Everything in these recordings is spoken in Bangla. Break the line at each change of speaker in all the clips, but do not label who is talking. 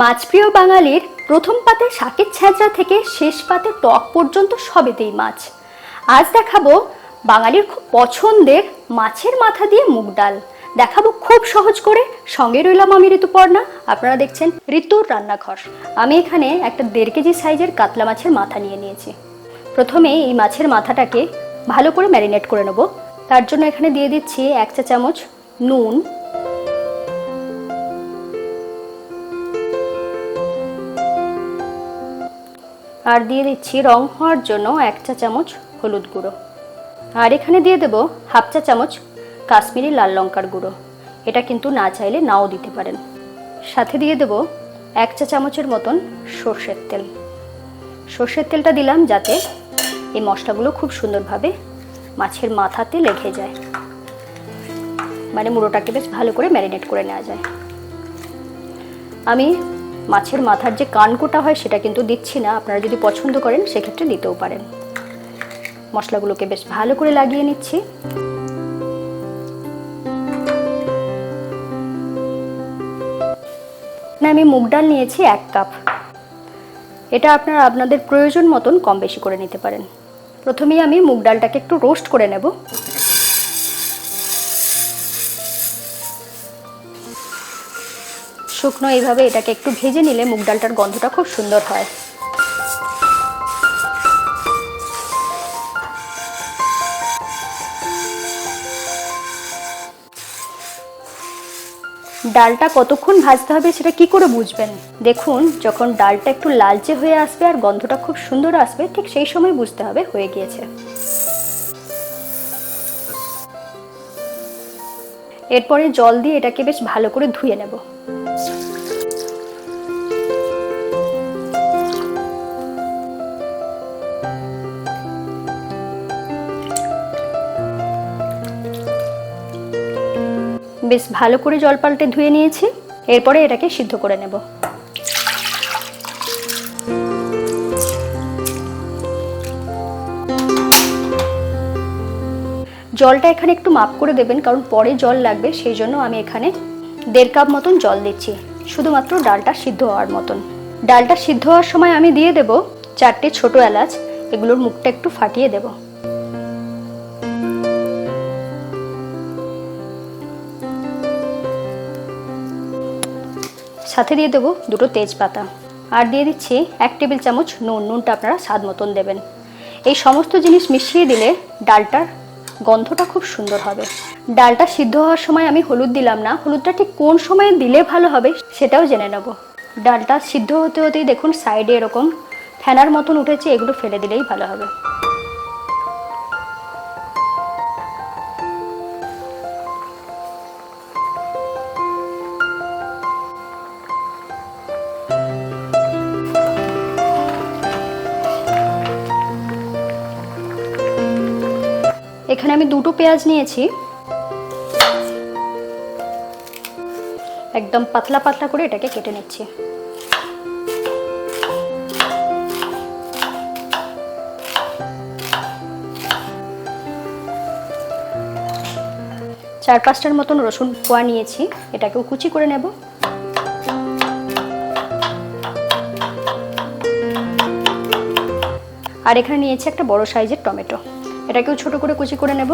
মাছ প্রিয় বাঙালির প্রথম পাতে শাকের ছ্যাঁচড়া থেকে শেষ পাতে টক পর্যন্ত সবেতেই মাছ। আজ দেখাবো বাঙালির খুব পছন্দের মাছের মাথা দিয়ে মুগ ডাল। দেখাবো খুব সহজ করে। সঙ্গে রইলাম আমি ঋতুপর্ণা, আপনারা দেখছেন ঋতুর রান্নাঘর। আমি এখানে একটা 1.5 কেজি সাইজের কাতলা মাছের মাথা নিয়ে নিয়েছি। প্রথমে এই মাছের মাথাটাকে ভালো করে ম্যারিনেট করে নেব। তার জন্য এখানে দিয়ে দিচ্ছি 1 চা চামচ নুন, আর দিয়ে দিচ্ছি রং হওয়ার জন্য 1 চা চামচ হলুদ গুঁড়ো, আর এখানে দিয়ে দেব 1/2 চা চামচ কাশ্মীরি লাল লঙ্কার গুঁড়ো। এটা কিন্তু না চাইলে নাও দিতে পারেন। সাথে দিয়ে দেব 1 চা চামচের মতন সর্ষের তেল। সর্ষের তেলটা দিলাম যাতে এই মশলাগুলো খুব সুন্দরভাবে মাছের মাথাতে লেগে যায়, মানে মুড়োটাকে বেশ ভালো করে ম্যারিনেট করে নেওয়া যায়। আমি মাছের মাথার যে কানকোটা হয় সেটা কিন্তু দিচ্ছি না, আপনারা যদি পছন্দ করেন সেক্ষেত্রে দিতেও পারেন। মশলাগুলোকে বেশ ভালো করে লাগিয়ে নিচ্ছি। আমি মুগ ডাল নিয়েছি 1 কাপ। এটা আপনারা আপনাদের প্রয়োজন মতন কম বেশি করে নিতে পারেন। প্রথমেই আমি মুগ ডালটাকে একটু রোস্ট করে নেব। শুকনো এইভাবে এটাকে একটু ভেজে নিলে মুগ ডালটার গন্ধটা খুব সুন্দর হয়। ডালটা কতক্ষণ ভাজতে হবে সেটা কি করে বুঝবেন? দেখুন, যখন ডালটা একটু লালচে হয়ে আসবে আর গন্ধটা খুব সুন্দর আসবে, ঠিক সেই সময় বুঝতে হবে হয়ে গিয়েছে। এরপরে জল দিয়ে এটাকে বেশ ভালো করে ধুয়ে নেব। বেশ ভালো করে জল পাল্টে ধুয়ে নিয়েছি। এরপরে এটাকে সিদ্ধ করে নেব। জলটা এখানে একটু মাপ করে দেবেন, কারণ পরে জল লাগবে। সেই জন্য আমি এখানে 1.5 কাপ মতন জল দিচ্ছি, শুধুমাত্র ডালটা সিদ্ধ হওয়ার মতন। ডালটা সিদ্ধ হওয়ার সময় আমি দিয়ে দেব 4টে ছোট এলাচ। এগুলোর মুখটা একটু ফাটিয়ে দেব। সাথে দিয়ে দেবো 2টো তেজপাতা, আর দিয়ে দিচ্ছি 1 টেবিল চামচ নুন। নুনটা আপনারা স্বাদ মতন দেবেন। এই সমস্ত জিনিস মিশিয়ে দিলে ডালটার গন্ধটা খুব সুন্দর হবে। ডালটা সিদ্ধ হওয়ার সময় আমি হলুদ দিলাম না। হলুদটা ঠিক কোন সময়ে দিলে ভালো হবে সেটাও জেনে নেব। ডালটা সিদ্ধ হতে হতেই দেখুন সাইডে এরকম ফেনার মতন উঠেছে, এগুলো ফেলে দিলেই ভালো হবে। এখানে আমি 2টো পেঁয়াজ নিয়েছি। একদম পাতলা পাতলা করে এটাকে কেটে নিচ্ছি। চার 5টার মতন রসুন কোয়া নিয়েছি, এটাকেও কুচি করে নেব। আর এখানে নিয়েছি একটা বড় সাইজের টমেটো, এটাকেও ছোট করে কুচি করে নেব।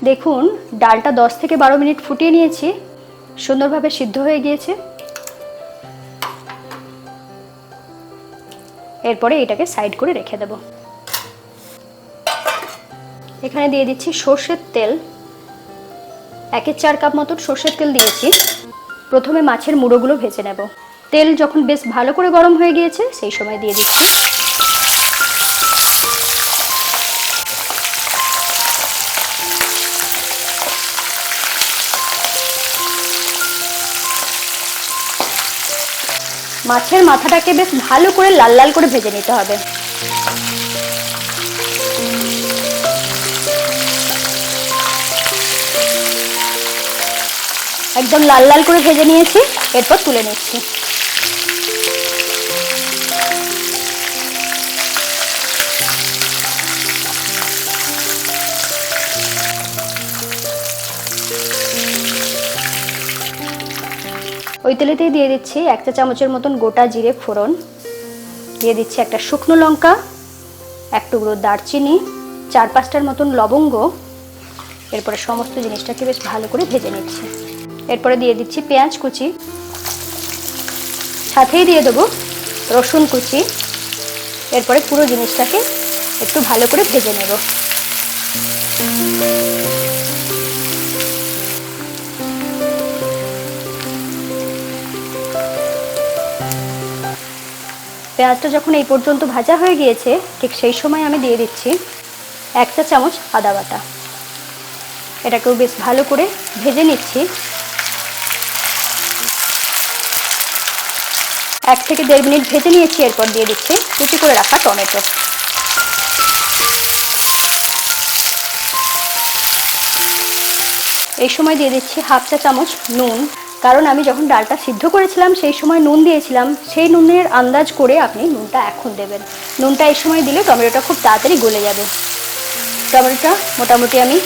দেখুন, ডালটা 10 থেকে 12 মিনিট ফুটিয়ে নিয়েছি, সুন্দরভাবে সিদ্ধ হয়ে গিয়েছে। এরপরে এটাকে সাইড করে রেখে দেব। এখানে দিয়ে দিচ্ছি সর্ষের তেল। 1/4 কাপ মতন সর্ষের তেল দিয়েছি। প্রথমে মাছের মুড়োগুলো ভেজে নেব। তেল যখন বেশ ভালো করে গরম হয়ে গিয়েছে সেই সময় দিয়ে দিচ্ছি মাছের মাথাটাকে বেশ ভালো করে লাল লাল করে ভেজে নিতে হবে। একদম লাল লাল করে ভেজে নিয়েছি, এরপর তুলে নিচ্ছি। ওই তেলেতেই দিয়ে দিচ্ছি 1 চা চামচের মতন গোটা জিরে ফোড়ন, দিয়ে দিচ্ছি একটা শুকনো লঙ্কা, 1 টুকরো দারচিনি, 4-5টার মতন লবঙ্গ। এরপরে সমস্ত জিনিসটাকে বেশ ভালো করে ভেজে নিচ্ছি। এরপরে দিয়ে দিচ্ছি পেঁয়াজ কুচি, সাথেই দিয়ে দেবো রসুন কুচি। এরপরে পুরো জিনিসটাকে একটু ভালো করে ভেজে নেব। পেঁয়াজটা যখন এই পর্যন্ত ভাজা হয়ে গিয়েছে, ঠিক সেই সময় আমি দিয়ে দিচ্ছি 1 চা চামচ আদা বাটা। এটাকেও বেশ ভালো করে ভেজে নিচ্ছি। 1 থেকে 1.5 মিনিট ভেজে নিয়েছি। এরপর দিয়ে দিচ্ছি কুচি করে রাখা টমেটো। এই সময় দিয়ে দিচ্ছি 1/2 চা চামচ নুন, কারণ আমি যখন ডালটা সিদ্ধ করেছিলাম সেই সময় নুন দিয়েছিলাম। সেই নুনের আন্দাজ করে আপনি নুনটা এখন দেবেন। নুনটা এই সময় দিলে টমেটোটা খুব তাড়াতাড়ি গলে যাবে। টমেটোটা মোটামুটি আমি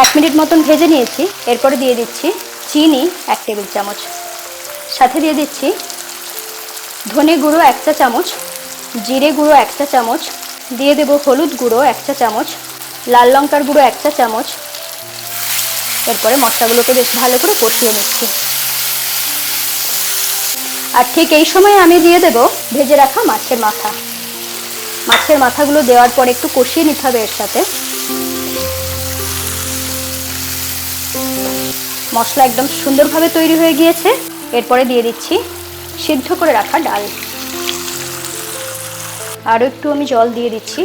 1 মিনিট মতন ভেজে নিয়েছি। এরপরে দিয়ে দিচ্ছি চিনি 1 টেবিল চামচ, সাথে দিয়ে দিচ্ছি ধনে গুঁড়ো 1 চা চামচ, জিরে গুঁড়ো 1 চা চামচ, দিয়ে দেব হলুদ গুঁড়ো 1 চা চামচ, লাল লঙ্কার গুঁড়ো 1 চা চামচ। এরপরে মশলাগুলোকে বেশ ভালো করে কষিয়ে নিচ্ছি। আর ঠিক এই সময় আমি দিয়ে দেব ভেজে রাখা মাছের মাথা। মাছের মাথাগুলো দেওয়ার পর একটু কষিয়ে নিতে হবে এর সাথে। মশলা একদম সুন্দরভাবে তৈরি হয়ে গিয়েছে। এরপরে দিয়ে দিচ্ছি সিদ্ধ করে রাখা ডাল। আরও একটু আমি জল দিয়ে দিচ্ছি।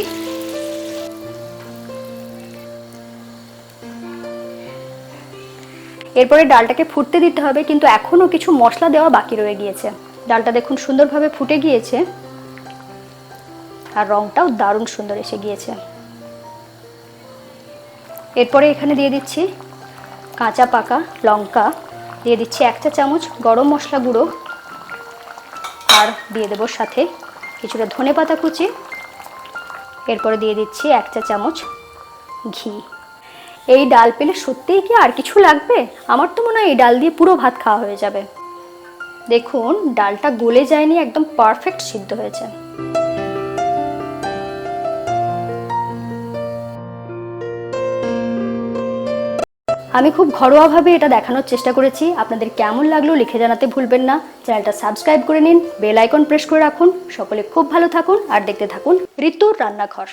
এরপরে ডালটাকে ফুটতে দিতে হবে, কিন্তু এখনও কিছু মশলা দেওয়া বাকি রয়ে গিয়েছে। ডালটা দেখুন সুন্দরভাবে ফুটে গিয়েছে, আর রংটাও দারুণ সুন্দর এসে গিয়েছে। এরপরে এখানে দিয়ে দিচ্ছি কাঁচা পাকা লঙ্কা, দিয়ে দিচ্ছি 1 চা চামচ গরম মশলা গুঁড়ো, আর দিয়ে দেবো সাথে কিছুটা ধনেপাতা কুচি। এরপরে দিয়ে দিচ্ছি 1 চা চামচ ঘি। এই ডাল পেলে সত্যিই কি আর কিছু লাগবে? আমার তো মনে হয় এই ডাল দিয়ে পুরো ভাত খাওয়া হয়ে যাবে। দেখুন ডালটা গলে যায়নি, একদম পারফেক্ট সিদ্ধ হয়েছে। আমি খুব ঘরোয়াভাবে এটা দেখানোর চেষ্টা করেছি। আপনাদের কেমন লাগলো লিখে জানাতে ভুলবেন না। চ্যানেলটা সাবস্ক্রাইব করে নিন, বেল আইকন প্রেস করে রাখুন। সকলে খুব ভালো থাকুন আর দেখতে থাকুন ঋতুর রান্নাঘর।